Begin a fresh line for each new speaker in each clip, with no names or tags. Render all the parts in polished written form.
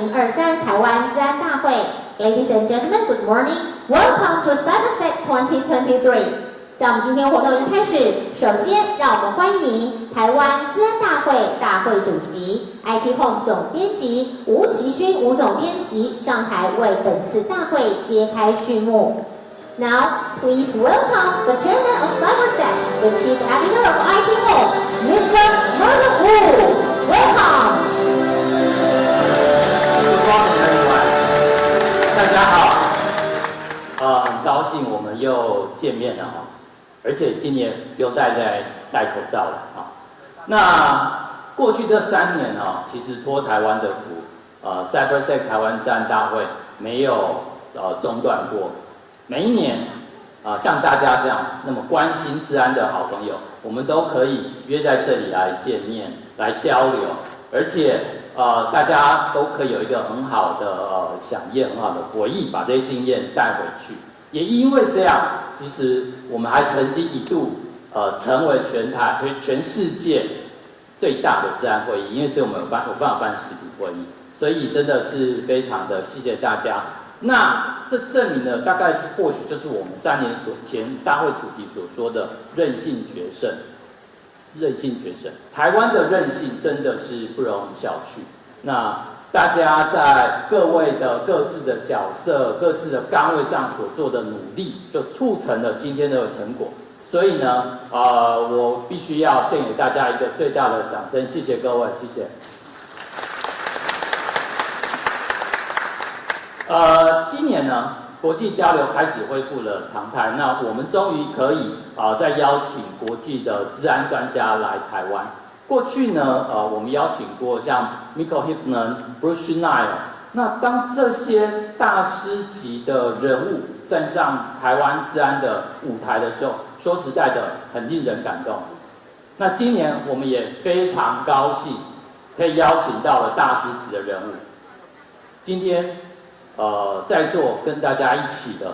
2023台湾资安大会 ，Ladies and gentlemen, good morning. Welcome to Cybersec 2023. 在我们今天活动一开始，首先让我们欢迎台湾资安大会大会主席 IT Home 总编辑吴奇勋吴总编辑上台为本次大会揭开序幕。Now, please welcome the chairman of Cybersec, the chief editor of IT Home, Mr. Merlin Wu. Welcome.
Good morning, everyone. 大家好，很高兴我们又见面了哈，而且今年又戴口罩了啊。那过去这3年啊，其实托台湾的福，Cybersec 台湾资安大会没有中断过。每一年像大家这样那么关心资安的好朋友，我们都可以约在这里来见面、来交流，而且大家都可以有一个很好的飨宴、很好的回忆，把这些经验带回去。也因为这样，其实我们还曾经一度成为全世界最大的资安会议，因为只有我们有办法办实体会议，所以真的是非常的谢谢大家。那这证明了，大概或许就是我们3年前大会主题所说的韧性决胜。韧性决胜，台湾的韧性真的是不容小觑。那大家在各位的各自的角色、各自的岗位上所做的努力，就促成了今天的成果。所以呢，我必须要献给大家一个最大的掌声，谢谢各位，谢谢。今年呢，国际交流开始恢复了常态，那我们终于可以再邀请国际的资安专家来台湾。过去呢，我们邀请过像 Michael Hickman、Bruce Schneier， 那当这些大师级的人物站上台湾资安的舞台的时候，说实在的，很令人感动。那今年我们也非常高兴，可以邀请到了大师级的人物。今天在座跟大家一起的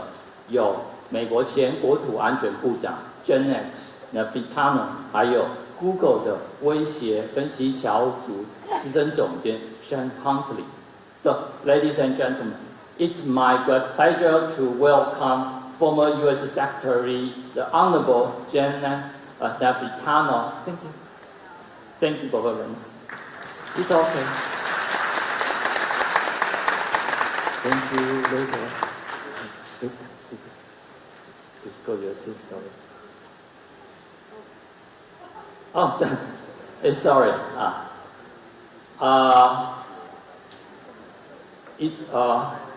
有美国前国土安全部长 Janet Napolitano， 还有 Google 的威胁分析小组资深总监 Sean Huntley。So, ladies and gentlemen, it's my great pleasure to welcome former U.S. Secretary, the Honorable Janet Napolitano. Thank you. Thank you for having me. It's okay. Thank you later. Please go to your seat. Oh, sorry.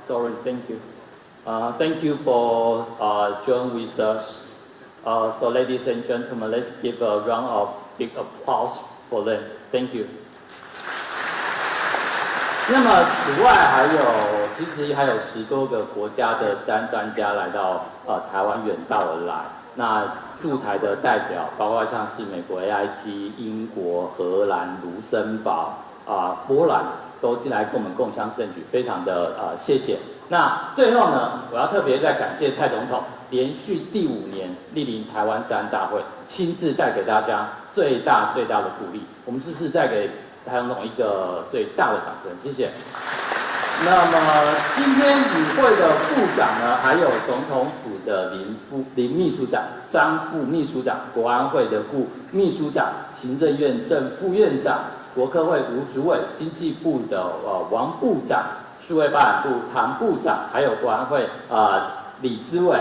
Sorry. Thank you. Thank you for joining with us. So, ladies and gentlemen, let's give a round of big applause for them. Thank you. 那么此外其实还有10多个国家的资安专家来到台湾远道而来。那驻台的代表包括像是美国 AIG、英国、荷兰、卢森堡、波兰都进来跟我们共襄盛举，非常的谢谢。那最后呢，我要特别再感谢蔡总统连续第5年莅临台湾资安大会，亲自带给大家最大的鼓励。我们是不是再给台总统一个最大的掌声？谢谢。那么今天与会的部长呢，还有总统府的林秘书长、张副秘书长、国安会的副秘书长、行政院正副院长、国科会吴主委、经济部的王部长、数位发展部唐部长，还有国安会李资伟。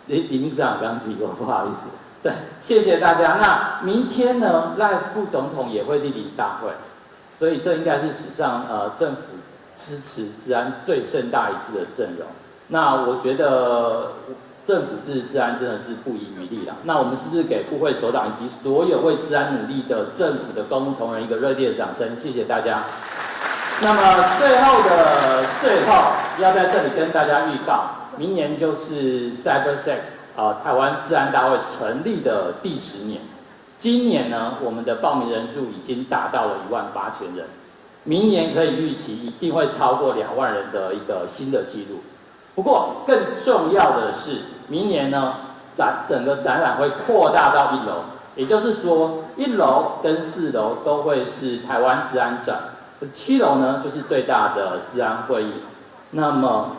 林秘书长刚提过，不好意思。对，谢谢大家。那明天呢，赖副总统也会莅临大会。所以这应该是史上政府支持资安最盛大一次的阵容。那我觉得政府支持资安真的是不遗余力啦。那我们是不是给部会首长以及所有为资安努力的政府的公务同仁一个热烈的掌声？谢谢大家。那么最后，要在这里跟大家预告，明年就是 Cybersec 台湾资安大会成立的第10年。今年呢，我们的报名人数已经达到了18000人，明年可以预期一定会超过2万人的一个新的纪录。不过更重要的是，明年呢，整个展览会扩大到1楼，也就是说1楼跟4楼都会是台湾资安展， 7楼呢就是最大的治安会议。那么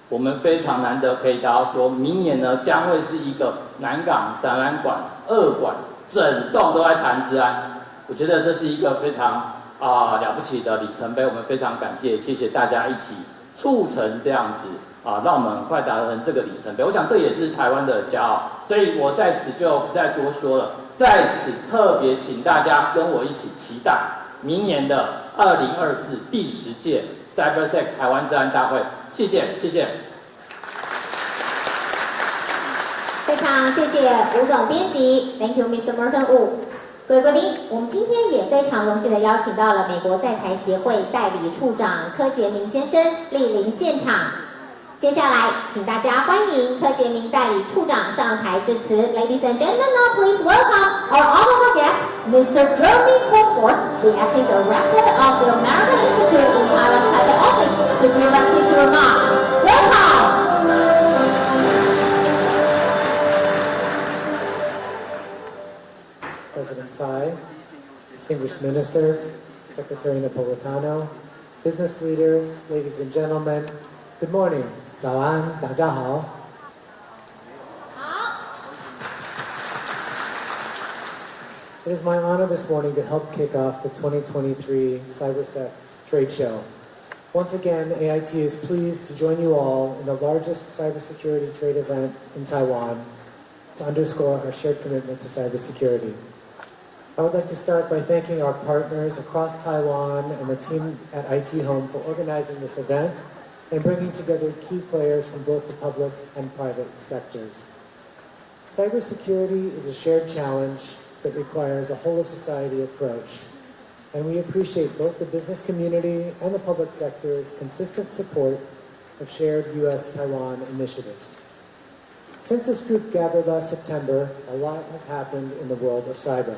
我们非常难得可以达到说，明年呢将会是一个南港展览馆2馆整栋都在谈治安。我觉得这是一个非常了不起的里程碑，我们非常感谢，谢谢大家一起促成这样子让我们很快达成这个里程碑。我想这也是台湾的骄傲，所以我在此就不再多说了。在此特别请大家跟我一起期待明年的2024第10届 Cybersec 台湾资安大会。谢谢，谢谢。
非常谢谢吴总编辑 ，Thank you, Mr. Merton Wu。各位贵宾，我们今天也非常荣幸的邀请到了美国在台协会代理处长柯杰明先生莅临现场。接下来，请大家欢迎柯杰明代理处长上台致辞。Ladies and gentlemen, now please welcome our honorable guest, Mr. Jeremy Coforth, the acting director of the American Institute in Taiwan's Taipei office, to give us his remarks. Welcome.
President Tsai, distinguished ministers, Secretary Napolitano, business leaders, ladies and gentlemen, good morning. 早安，大家好。It is my honor this morning to help kick off the 2023 Cybersec trade show. Once again, AIT is pleased to join you all in the largest cybersecurity trade event in Taiwan to underscore our shared commitment to cybersecurity. I would like to start by thanking our partners across Taiwan and the team at IT Home for organizing this event and bringing together key players from both the public and private sectors. Cybersecurity is a shared challenge that requires a whole-of-society approach, and we appreciate both the business community and the public sector's consistent support of shared U.S.-Taiwan initiatives. Since this group gathered last September, a lot has happened in the world of cyber.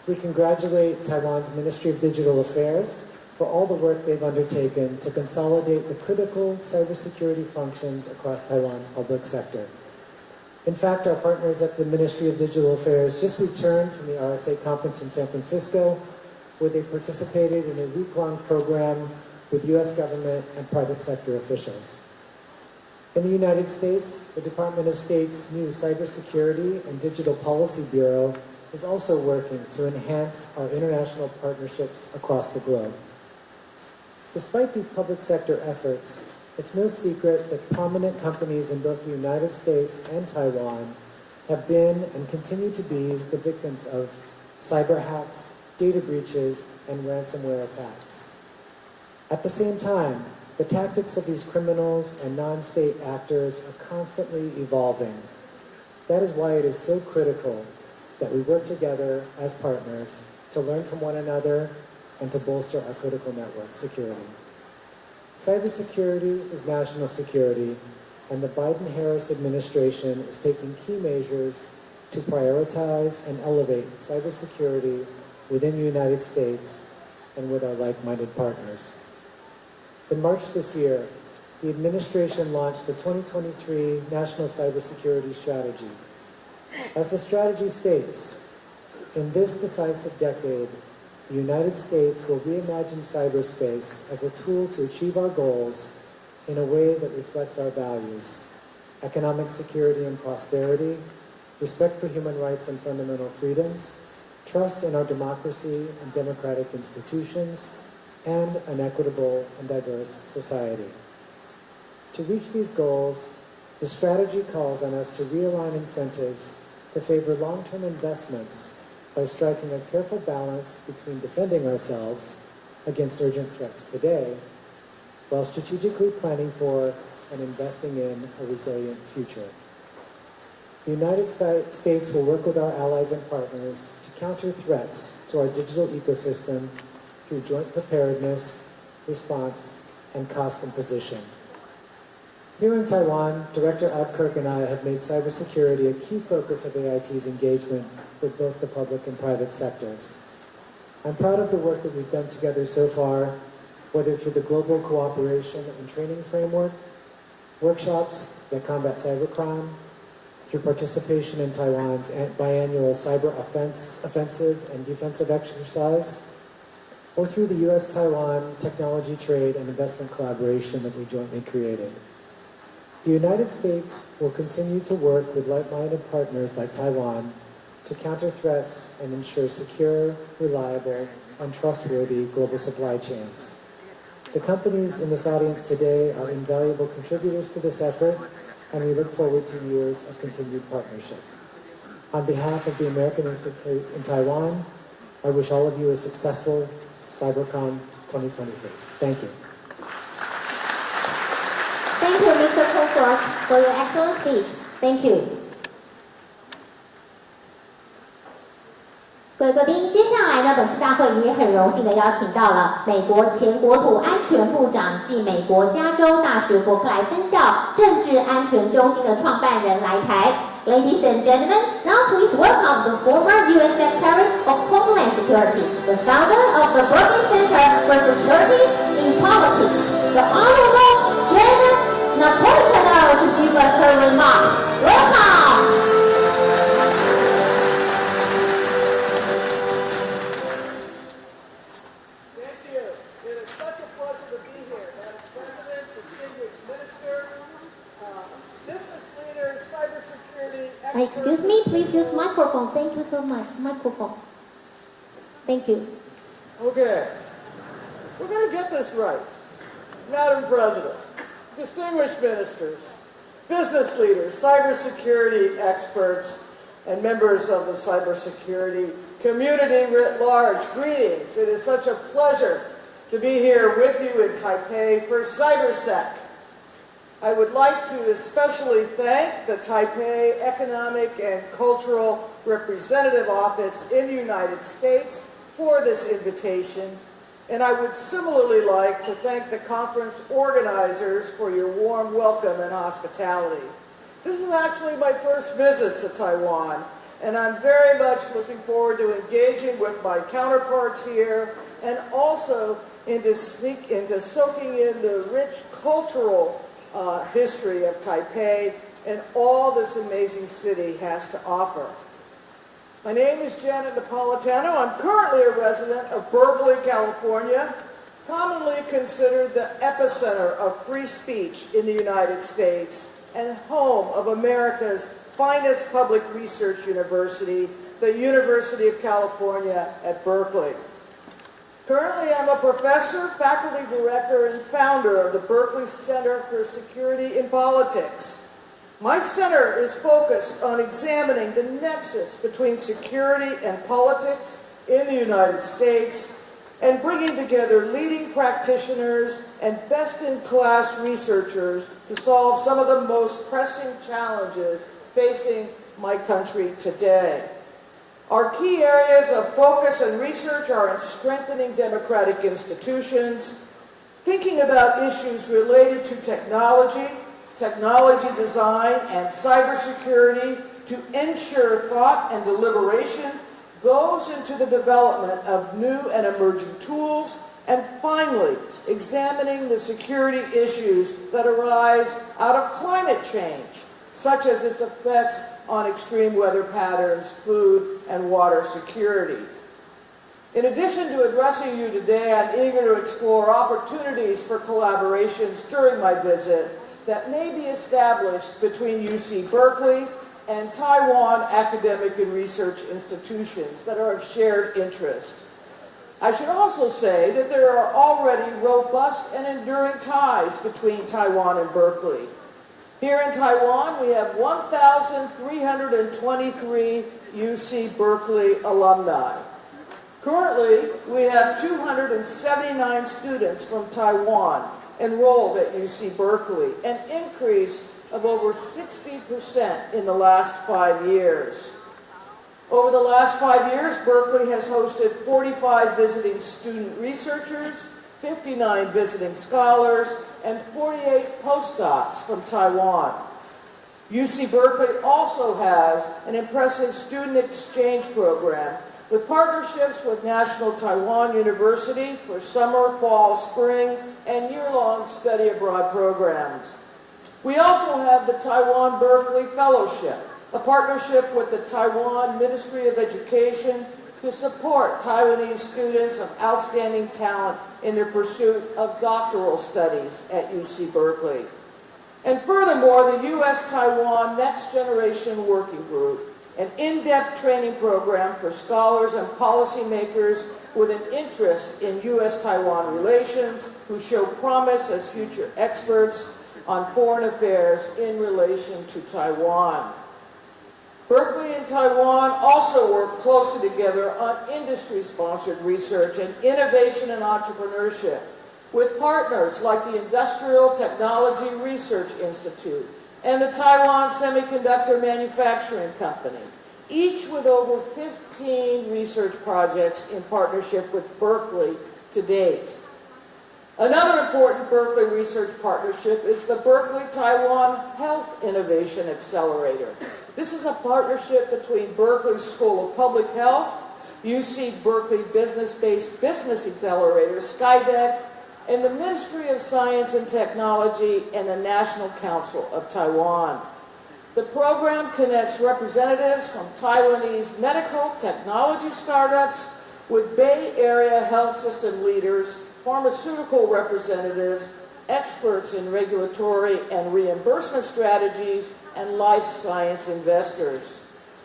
We congratulate Taiwan's Ministry of Digital Affairs for all the work they've undertaken to consolidate the critical cybersecurity functions across Taiwan's public sector. In fact, our partners at the Ministry of Digital Affairs just returned from the RSA conference in San Francisco, where they participated in a week-long program with U.S. government and private sector officials. In the United States, the Department of State's new Cybersecurity and Digital Policy Bureau is also working to enhance our international partnerships across the globe. Despite these public sector efforts, it's no secret that prominent companies in both the United States and Taiwan have been and continue to be the victims of cyber hacks, data breaches, and ransomware attacks. At the same time, the tactics of these criminals and non-state actors are constantly evolving. That is why it is so critical that we work together as partners to learn from one another and to bolster our critical network security. Cybersecurity is national security, and the Biden-Harris administration is taking key measures to prioritize and elevate cybersecurity within the United States and with our like-minded partners. In March this year, the administration launched the 2023 National Cybersecurity Strategy. As the strategy states, in this decisive decade, the United States will reimagine cyberspace as a tool to achieve our goals in a way that reflects our values: economic security and prosperity, respect for human rights and fundamental freedoms, trust in our democracy and democratic institutions, and an equitable and diverse society. To reach these goals, the strategy calls on us to realign incentives to favor long-term investments by striking a careful balance between defending ourselves against urgent threats today, while strategically planning for and investing in a resilient future. The United States will work with our allies and partners to counter threats to our digital ecosystem through joint preparedness, response, and cost imposition. Here in Taiwan, Director Ab Kirk and I have made cybersecurity a key focus of AIT's engagement with both the public and private sectors. I'm proud of the work that we've done together so far, whether through the Global Cooperation and Training Framework, workshops that combat cybercrime, through participation in Taiwan's biannual cyber offensive and defensive exercise, or through the U.S.-Taiwan technology trade and investment collaboration that we jointly created. The United States will continue to work with like-minded partners like Taiwan to counter threats and ensure secure, reliable, and trustworthy global supply chains. The companies in this audience today are invaluable contributors to this effort, and we look forward to years of continued partnership. On behalf of the American Institute in Taiwan, I wish all of you a successful CyberCon 2023. Thank you.
Thank you, Mr. Colford, for your excellent speech. Thank you. 各位贵宾，接下来呢，本次大会也很荣幸的邀请到了美国前国土安全部长暨美国加州大学伯克莱分校政治安全中心的创办人来台。Ladies and gentlemen, now please welcome the former U.S. Secretary of Homeland Security, the founder of the Berkeley Center for Security in Politics, the Honorable Janet Napolitano, to give us her remarks. Welcome. Excuse me, please use microphone. Thank you so much. Microphone. Thank you.
Okay. We're going to get this right. Madam President, distinguished ministers, business leaders, cybersecurity experts, and members of the cybersecurity community writ large, greetings. It is such a pleasure to be here with you in Taipei for Cybersec. I would like to especially thank the Taipei Economic and Cultural Representative Office in the United States for this invitation, and I would similarly like to thank the conference organizers for your warm welcome and hospitality. This is actually my first visit to Taiwan, and I'm very much looking forward to engaging with my counterparts here and also into soaking in the rich cultural history of Taipei and all this amazing city has to offer. My name is Janet Napolitano. I'm currently a resident of Berkeley, California, commonly considered the epicenter of free speech in the United States and home of America's finest public research university, the University of California at Berkeley. Currently, I'm a professor, faculty director, and founder of the Berkeley Center for Security in Politics. My center is focused on examining the nexus between security and politics in the United States and bringing together leading practitioners and best-in-class researchers to solve some of the most pressing challenges facing my country today. Our key areas of focus and research are in strengthening democratic institutions, thinking about issues related to technology, technology design, and cybersecurity to ensure thought and deliberation goes into the development of new and emerging tools, and finally, examining the security issues that arise out of climate change, such as its effect on extreme weather patterns, food, and water security. In addition to addressing you today, I'm eager to explore opportunities for collaborations during my visit that may be established between UC Berkeley and Taiwan academic and research institutions that are of shared interest. I should also say that there are already robust and enduring ties between Taiwan and Berkeley. Here in Taiwan, we have 1,323 UC Berkeley alumni. Currently, we have 279 students from Taiwan enrolled at UC Berkeley, an increase of over 60% in the last 5 years. Over the last 5 years, Berkeley has hosted 45 visiting student researchers, 59 visiting scholars, and 48 postdocs from Taiwan. UC Berkeley also has an impressive student exchange program with partnerships with National Taiwan University for summer, fall, spring, and year-long study abroad programs. We also have the Taiwan Berkeley Fellowship, a partnership with the Taiwan Ministry of Education to support Taiwanese students of outstanding talent in their pursuit of doctoral studies at UC Berkeley. And furthermore, the U.S.-Taiwan Next Generation Working Group, an in-depth training program for scholars and policymakers with an interest in U.S.-Taiwan relations who show promise as future experts on foreign affairs in relation to Taiwan. Berkeley and Taiwan also work closely together on industry-sponsored research and innovation and entrepreneurship with partners like the Industrial Technology Research Institute and the Taiwan Semiconductor Manufacturing Company, each with over 15 research projects in partnership with Berkeley to date. Another important Berkeley research partnership is the Berkeley-Taiwan Health Innovation Accelerator. This is a partnership between Berkeley School of Public Health, UC Berkeley Business-Based Business Accelerator, SkyDeck, and the Ministry of Science and Technology and the National Council of Taiwan. The program connects representatives from Taiwanese medical technology startups with Bay Area health system leaders, pharmaceutical representatives, experts in regulatory and reimbursement strategies, and life science investors.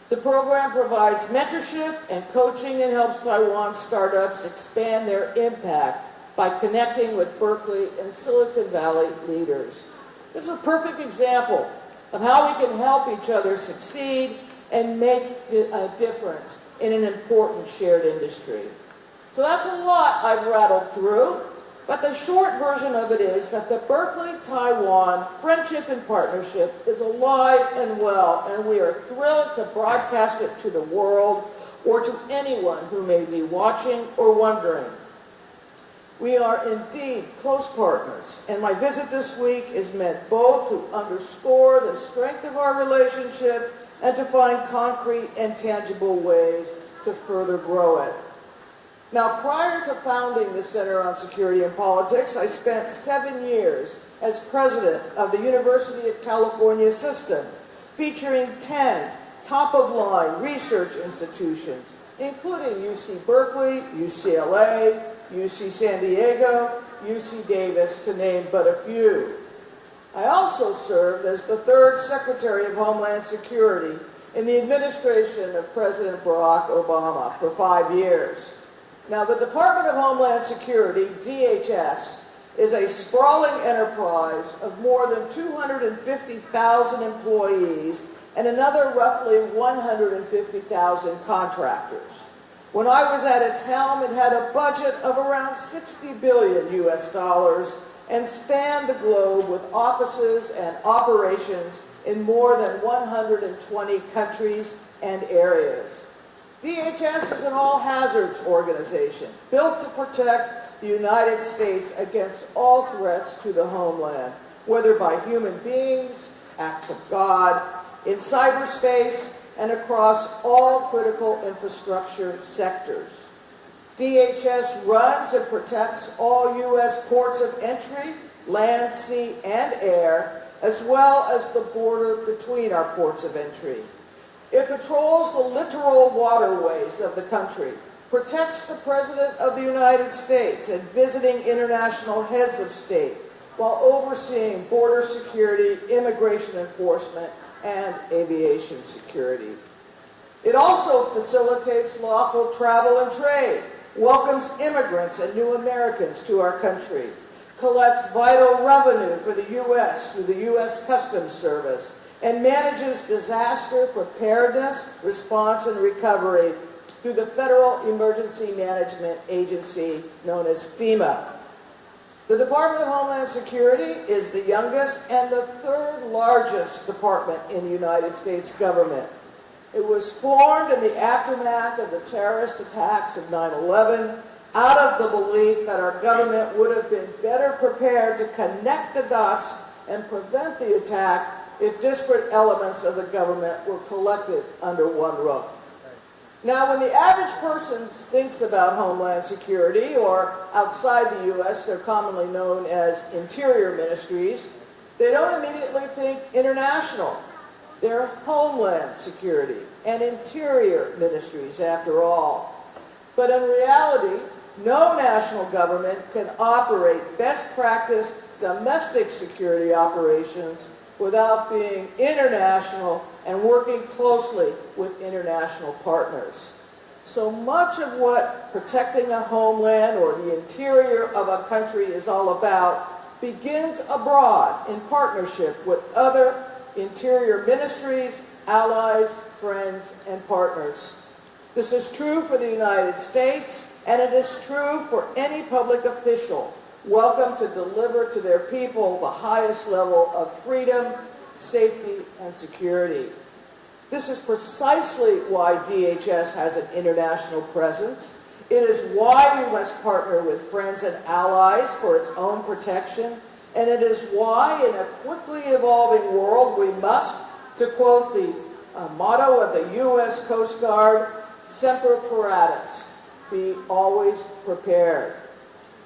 The program provides mentorship and coaching and helps Taiwan startups expand their impact by connecting with Berkeley and Silicon Valley leaders. This is a perfect example of how we can help each other succeed and make a difference in an important shared industry. So that's a lot I've rattled through, but the short version of it is that the Berkeley-Taiwan Friendship and Partnership is alive and well, and we are thrilled to broadcast it to the world or to anyone who may be watching or wondering. We are indeed close partners, and my visit this week is meant both to underscore the strength of our relationship and to find concrete and tangible ways to further grow it. Now, prior to founding the Center on Security and Politics, I spent 7 years as president of the University of California system, featuring 10 top-of-line research institutions, including UC Berkeley, UCLA, UC San Diego, UC Davis, to name but a few. I also served as the 3rd Secretary of Homeland Security in the administration of President Barack Obama for 5 years. Now, the Department of Homeland Security, DHS, is a sprawling enterprise of more than 250,000 employees and another roughly 150,000 contractors. When I was at its helm, it had a budget of around $60 billion US and spanned the globe with offices and operations in more than 120 countries and areas. DHS is an all-hazards organization built to protect the United States against all threats to the homeland, whether by human beings, acts of God, in cyberspace, and across all critical infrastructure sectors. DHS runs and protects all U.S. ports of entry, land, sea, and air, as well as the border between our ports of entry. It patrols the littoral waterways of the country, protects the President of the United States and visiting international heads of state, while overseeing border security, immigration enforcement, and aviation security. It also facilitates lawful travel and trade, welcomes immigrants and new Americans to our country, collects vital revenue for the U.S. through the U.S. Customs Service, and manages disaster preparedness, response, and recovery through the Federal Emergency Management Agency known as FEMA. The Department of Homeland Security is the youngest and the 3rd largest department in the United States government. It was formed in the aftermath of the terrorist attacks of 9/11 out of the belief that our government would have been better prepared to connect the dots and prevent the attack if disparate elements of the government were collected under one roof. Now, when the average person thinks about Homeland Security, or outside the U.S., they're commonly known as interior ministries, they don't immediately think international. They're Homeland Security and interior ministries, after all. But in reality, no national government can operate best practice domestic security operations without being international and working closely with international partners. So much of what protecting a homeland or the interior of a country is all about begins abroad in partnership with other interior ministries, allies, friends, and partners. This is true for the United States, and it is true for any public official welcome to deliver to their people the highest level of freedom, safety, and security. This is precisely why DHS has an international presence. It is why we must partner with friends and allies for its own protection. And it is why, in a quickly evolving world, we must, to quote the motto of the U.S. Coast Guard, Semper Paratus, be always prepared.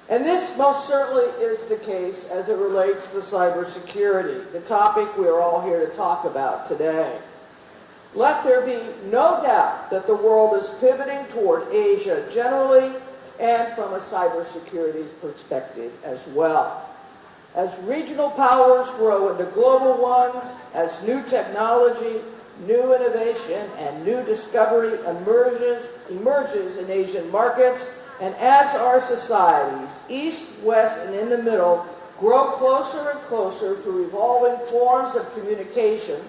And this most certainly is the case as it relates to cybersecurity, the topic we are all here to talk about today. Let there be no doubt that the world is pivoting toward Asia generally and from a cybersecurity perspective as well. As regional powers grow into global ones, as new technology, new innovation, and new discovery emerges in Asian markets, and as our societies, east, west, and in the middle, grow closer and closer to evolving forms of communication,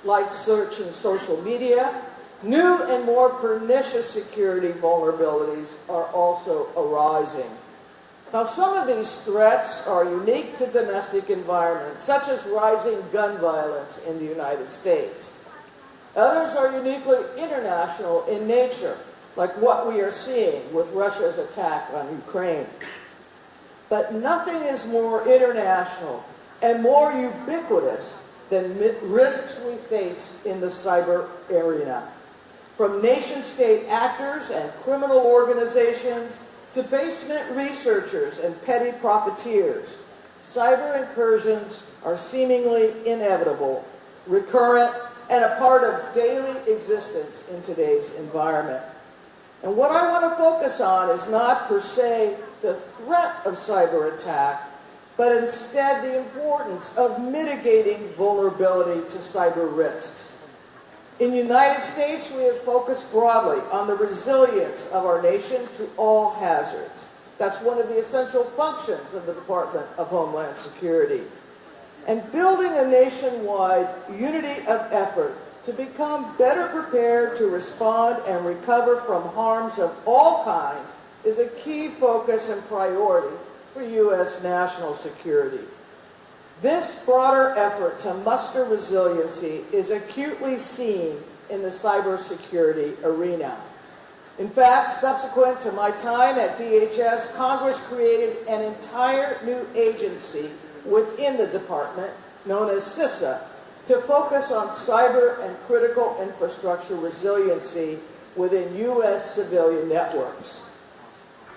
like search and social media, new and more pernicious security vulnerabilities are also arising. Now, some of these threats are unique to domestic environments, such as rising gun violence in the United States. Others are uniquely international in nature, like what we are seeing with Russia's attack on Ukraine. But nothing is more international and more ubiquitous than risks we face in the cyber arena. From nation-state actors and criminal organizations to basement researchers and petty profiteers, cyber incursions are seemingly inevitable, recurrent, and a part of daily existence in today's environment. And what I want to focus on is not per se the threat of cyber attack, but instead the importance of mitigating vulnerability to cyber risks. In the United States, we have focused broadly on the resilience of our nation to all hazards. That's one of the essential functions of the Department of Homeland Security. And building a nationwide unity of effort to become better prepared to respond and recover from harms of all kinds is a key focus and priority for U.S. national security. This broader effort to muster resiliency is acutely seen in the cybersecurity arena. In fact, subsequent to my time at DHS, Congress created an entire new agency within the department, known as CISA, to focus on cyber and critical infrastructure resiliency within U.S. civilian networks.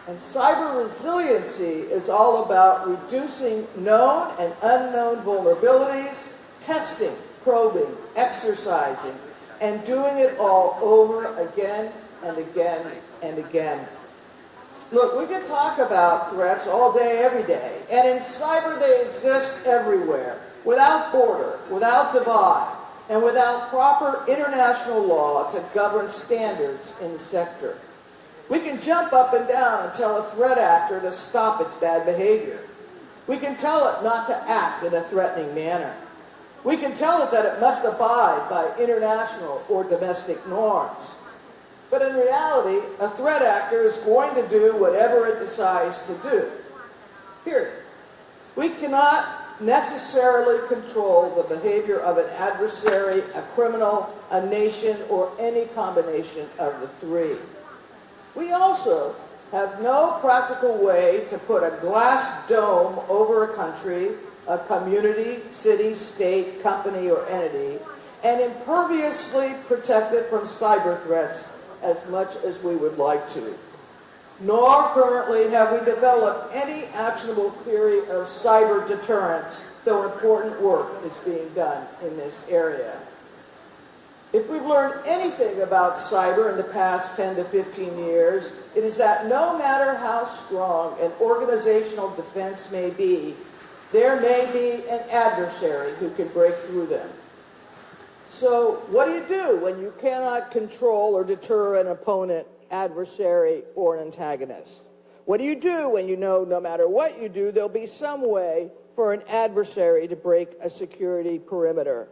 And cyber resiliency is all about reducing known and unknown vulnerabilities, testing, probing, exercising, and doing it all over again and again and again. Look, we could talk about threats all day, every day, and in cyber they exist everywhere, without border, without divide, and without proper international law to govern standards in the sector. We can jump up and down and tell a threat actor to stop its bad behavior. We can tell it not to act in a threatening manner. We can tell it that it must abide by international or domestic norms. But in reality, a threat actor is going to do whatever it decides to do. Period. We cannot necessarily control the behavior of an adversary, a criminal, a nation, or any combination of the three. We also have no practical way to put a glass dome over a country, a community, city, state, company, or entity, and imperviously protect it from cyber threats as much as we would like to. Nor currently have we developed any actionable theory of cyber deterrence, though important work is being done in this area. If we've learned anything about cyber in the past 10 to 15 years, It is that no matter how strong an organizational defense may be, there may be an adversary who can break through them. So what do you do when you cannot control or deter an opponent, adversary, or an antagonist? What do you do when you know no matter what you do, there'll be some way for an adversary to break a security perimeter?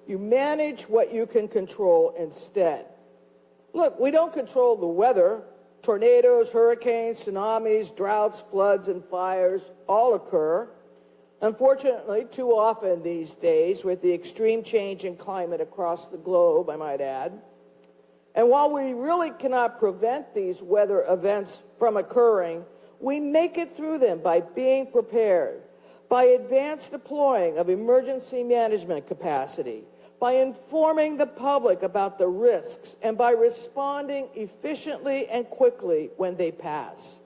You manage what you can control instead. Look, we don't control the weather. Tornadoes, hurricanes, tsunamis, droughts, floods, and fires all occur. Unfortunately, too often these days, with the extreme change in climate across the globe, I might add. And while we really cannot prevent these weather events from occurring, we make it through them by being prepared, by advanced deploying of emergency management capacity, by informing the public about the risks, and by responding efficiently and quickly when they pass.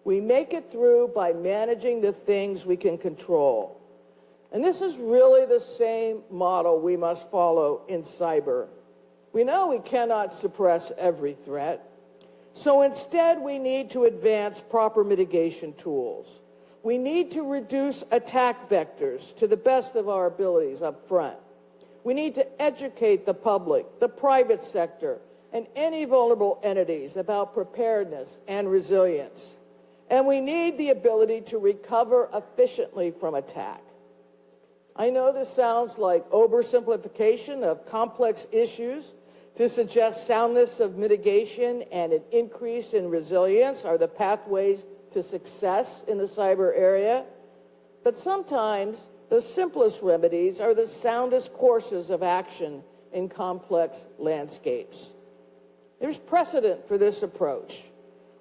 We make it through by managing the things we can control. And this is really the same model we must follow in cyber. We know we cannot suppress every threat. So instead, we need to advance proper mitigation tools. We need to reduce attack vectors to the best of our abilities up front. We need to educate the public, the private sector, and any vulnerable entities about preparedness and resilience. And we need the ability to recover efficiently from attack. I know this sounds like oversimplification of complex issues to suggest soundness of mitigation and an increase in resilience are the pathways to success in the cyber area. But sometimes the simplest remedies are the soundest courses of action in complex landscapes. There's precedent for this approach.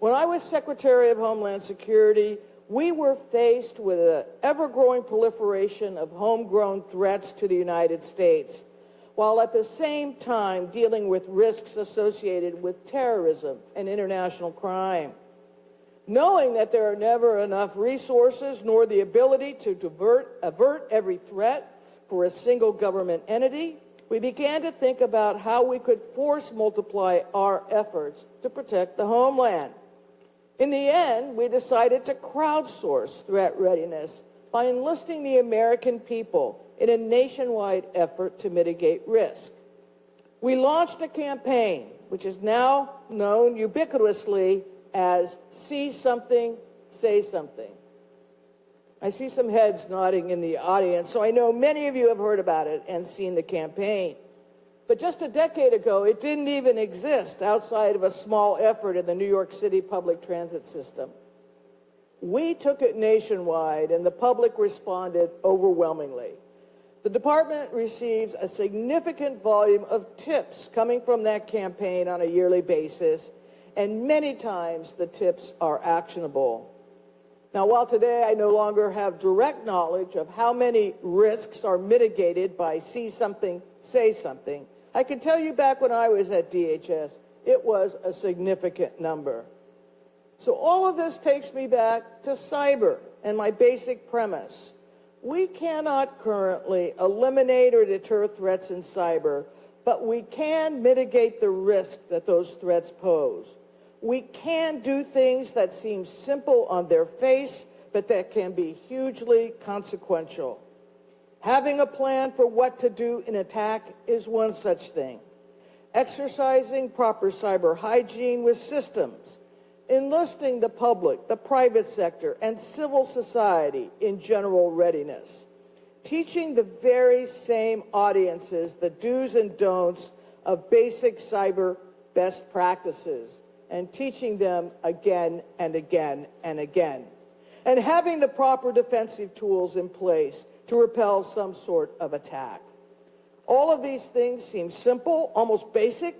When I was Secretary of Homeland Security, we were faced with an ever-growing proliferation of homegrown threats to the United States, while at the same time dealing with risks associated with terrorism and international crime. Knowing that there are never enough resources nor the ability to avert every threat for a single government entity, we began to think about how we could force multiply our efforts to protect the homeland. In the end, we decided to crowdsource threat readiness by enlisting the American people in a nationwide effort to mitigate risk. We launched a campaign, which is now known ubiquitously as See Something, Say Something. I see some heads nodding in the audience, so I know many of you have heard about it and seen the campaign. But just a decade ago, it didn't even exist outside of a small effort in the New York City public transit system. We took it nationwide, and the public responded overwhelmingly. The department receives a significant volume of tips coming from that campaign on a yearly basis, and many times the tips are actionable. Now, while today I no longer have direct knowledge of how many risks are mitigated by See Something, Say Something, I can tell you back when I was at DHS, it was a significant number. So all of this takes me back to cyber and my basic premise. We cannot currently eliminate or deter threats in cyber, but we can mitigate the risk that those threats pose. We can do things that seem simple on their face, but that can be hugely consequential. Having a plan for what to do in attack is one such thing. Exercising proper cyber hygiene with systems, enlisting the public, the private sector, and civil society in general readiness, teaching the very same audiences the do's and don'ts of basic cyber best practices, and teaching them again and again and again, and having the proper defensive tools in place to repel some sort of attack. All of these things seem simple, almost basic,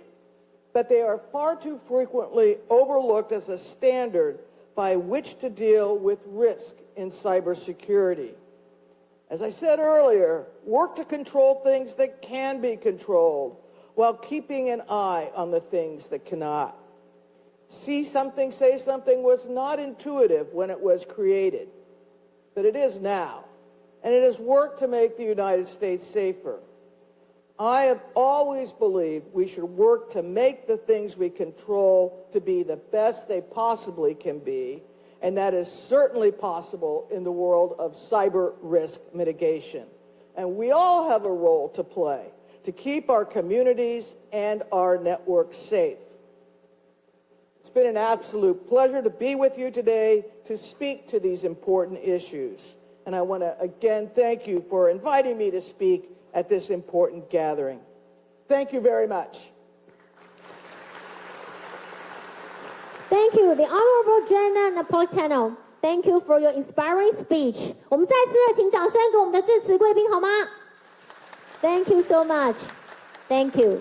but they are far too frequently overlooked as a standard by which to deal with risk in cybersecurity. As I said earlier, work to control things that can be controlled while keeping an eye on the things that cannot. See Something, Say Something was not intuitive when it was created, but it is now, and it has worked to make the United States safer. I have always believed we should work to make the things we control to be the best they possibly can be, and that is certainly possible in the world of cyber risk mitigation. And we all have a role to play to keep our communities and our networks safe. It's been an absolute pleasure to be with you today to speak to these important issues. And I want to again thank you for inviting me to speak at this important gathering. Thank you very much.
Thank you, the Honorable Jenna Napolitano. Thank you for your inspiring speech. 我们再次热情掌声给我们的致辞贵宾好吗？ Thank you so much. Thank you.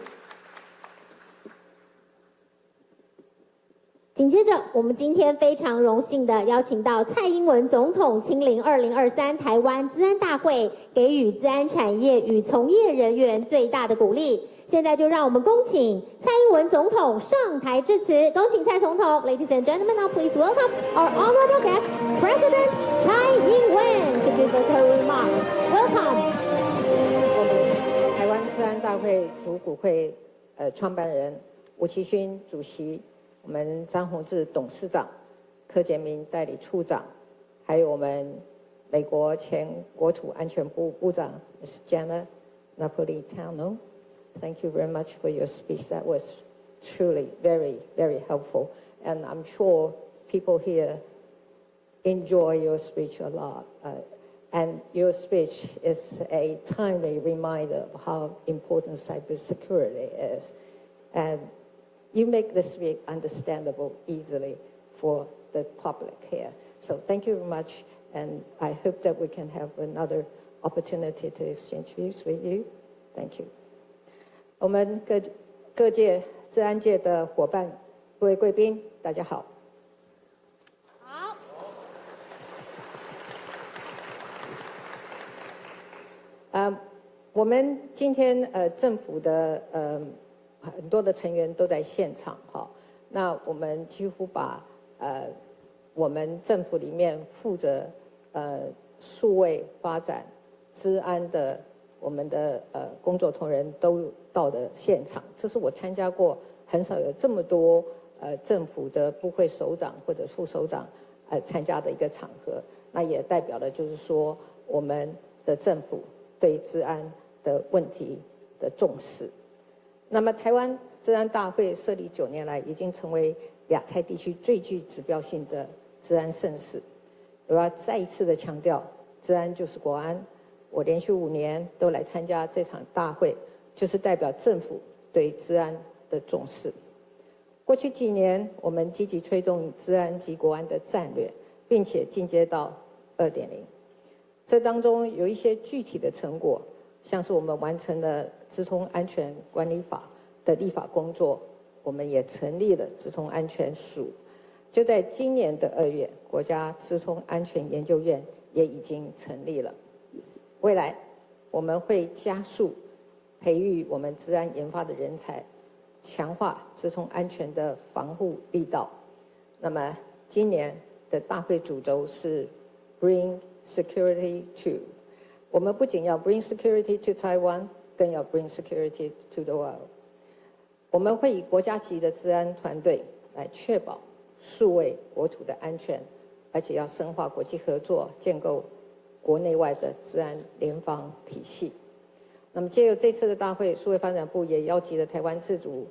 紧接着，我们今天非常荣幸的邀请到蔡英文总统亲临2023台湾资安大会，给予资安产业与从业人员最大的鼓励。现在就让我们恭请蔡英文总统上台致辞。恭请蔡总统 ，Ladies and gentlemen, now please welcome our honorable guest, President Tsai Ing-wen, to give us her remarks. Welcome.
我们台湾资安大会主股会创办人吴其勋主席。我们张宏志董事长、柯建明代理处长，还有我们美国前国土安全部部长 Ms. Jenna Napolitano. Thank you very much for your speech. That was truly very, very helpful. And I'm sure people here enjoy your speech a lot. And your speech is a timely reminder of how important cybersecurity is. And you make this speech understandable easily for the public here. So thank you very much, and I hope that we can have another opportunity to exchange views with you. Thank you. 我们各界治安界的伙伴、各位贵宾，大家好。
好。
我们今天政府的很多的成员都在现场哈，那我们几乎把我们政府里面负责数位发展、资安的我们的工作同仁都到了现场，这是我参加过很少有这么多政府的部会首长或者副首长参加的一个场合，那也代表了就是说我们的政府对资安的问题的重视。那么，台湾资安大会设立9年来，已经成为亚太地区最具指标性的资安盛事。我要再一次的强调，资安就是国安。我连续5年都来参加这场大会，就是代表政府对资安的重视。过去几年，我们积极推动资安及国安的战略，并且进阶到2.0。这当中有一些具体的成果。像是我们完成了资通安全管理法的立法工作，我们也成立了资通安全署。就在今年的2月，国家资通安全研究院也已经成立了。未来我们会加速培育我们资安研发的人才，强化资通安全的防护力道。那么今年的大会主轴是 Bring Security to。我们不仅要 bring security to Taiwan， 更要 bring security to the world。我们会以国家级的资安团队来确保数位国土的安全，而且要深化国际合作，建构国内外的资安联防体系。那么，借由这次的大会，数位发展部也邀集了台湾自主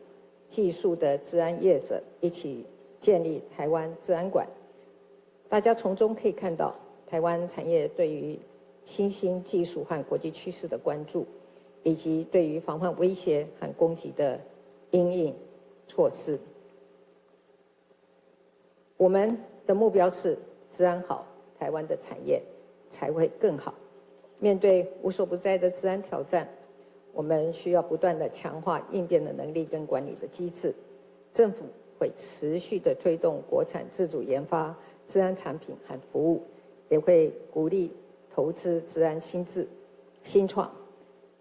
技术的资安业者，一起建立台湾资安馆。大家从中可以看到，台湾产业对于新兴技术和国际趋势的关注，以及对于防范威胁和攻击的因应措施。我们的目标是治安好，台湾的产业才会更好。面对无所不在的治安挑战，我们需要不断的强化应变的能力跟管理的机制。政府会持续的推动国产自主研发治安产品和服务，也会鼓励投资资安新创。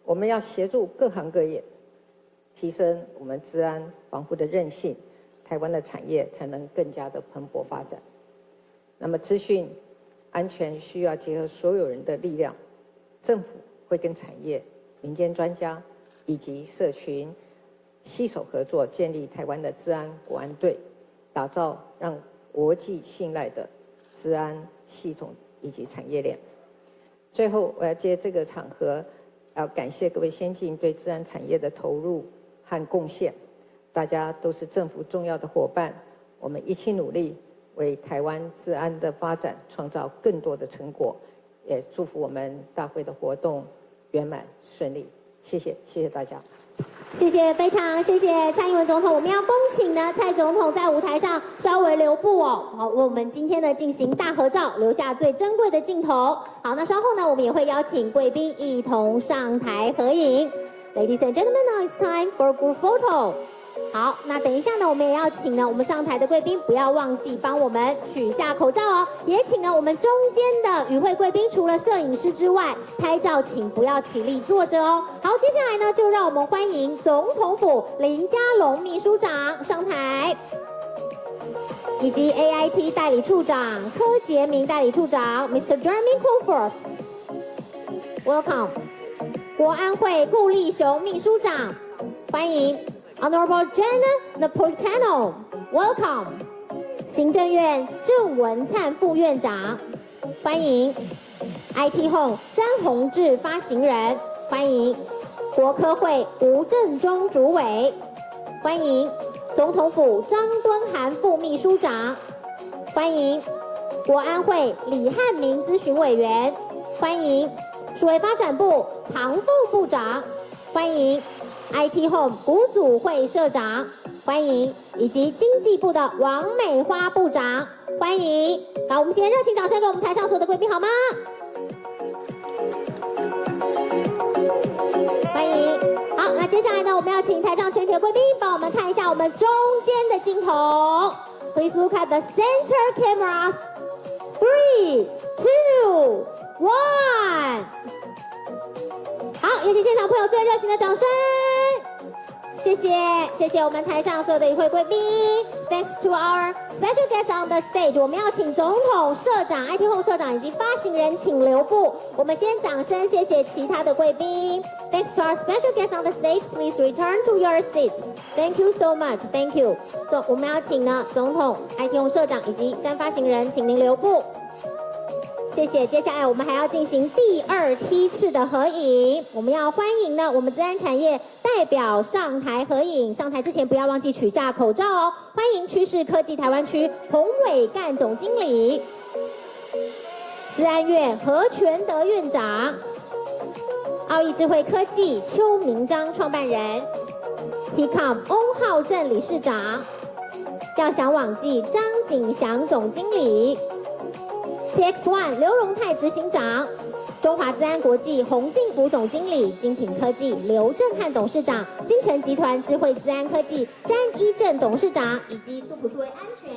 我们要协助各行各业提升我们资安防护的韧性，台湾的产业才能更加的蓬勃发展。那么资讯安全需要结合所有人的力量，政府会跟产业、民间专家以及社群携手合作，建立台湾的治安国安队，打造让国际信赖的治安系统以及产业链。最后，我要借这个场合，要感谢各位先进对治安产业的投入和贡献。大家都是政府重要的伙伴，我们一起努力，为台湾治安的发展创造更多的成果。也祝福我们大会的活动圆满顺利。谢谢，谢谢大家。
谢谢，非常谢谢蔡英文总统。我们要恭请呢蔡总统在舞台上稍微留步哦，好，为我们今天呢进行大合照，留下最珍贵的镜头。好，那稍后呢我们也会邀请贵宾一同上台合影。Ladies and gentlemen, now it's time for a group photo. 好，那等一下呢，我们也要请呢我们上台的贵宾不要忘记帮我们取下口罩哦。也请呢我们中间的与会贵宾，除了摄影师之外，拍照请不要起立坐着哦。好，接下来呢就让我们欢迎总统府林佳龙秘书长上台，以及 AIT 代理处长柯杰明代理处长 Mr. Jeremy Crawford。Welcome。国安会顾立雄秘书长，欢迎。Honorable Jenna Napolitano, welcome. 行政院郑文灿副院长，欢迎。IT Home 詹宏志发行人，欢迎。国科会吴正中主委，欢迎。总统府张敦涵副秘书长，欢迎。国安会李汉明咨询委员，欢迎。数位发展部唐凤部长，欢迎。IT Home 古组会社长，欢迎，以及经济部的王美花部长，欢迎。好，我们先热情掌声给我们台上所有的贵宾好吗？欢迎。好，那接下来呢，我们要请台上全体的贵宾帮我们看一下我们中间的镜头。Please look at the center camera. 3, 2, 1。好，有请现场朋友最热情的掌声，谢谢，谢谢我们台上所有的与会贵宾。Thanks to our special guests on the stage， 我们要请总统、社长、IT Home 社长以及发行人请留步。我们先掌声谢谢其他的贵宾。Thanks to our special guests on the stage, please return to your seats. Thank you so much, thank you。我们要请呢总统、IT Home 社长以及詹发行人，请您留步。谢谢，接下来我们还要进行第2梯次的合影，我们要欢迎呢我们资安产业代表上台合影，上台之前不要忘记取下口罩哦。欢迎趋势科技台湾区洪伟干总经理，资安院何全德院长，奥义智慧科技邱明章创办人 ，TCOM 翁浩正理事长，耀祥网际张景祥总经理。TX1 刘荣泰执行长，中华资安国际洪进福总经理，精品科技刘正汉董事长，金城集团智慧资安科技詹一正董事长，以及杜普数位安全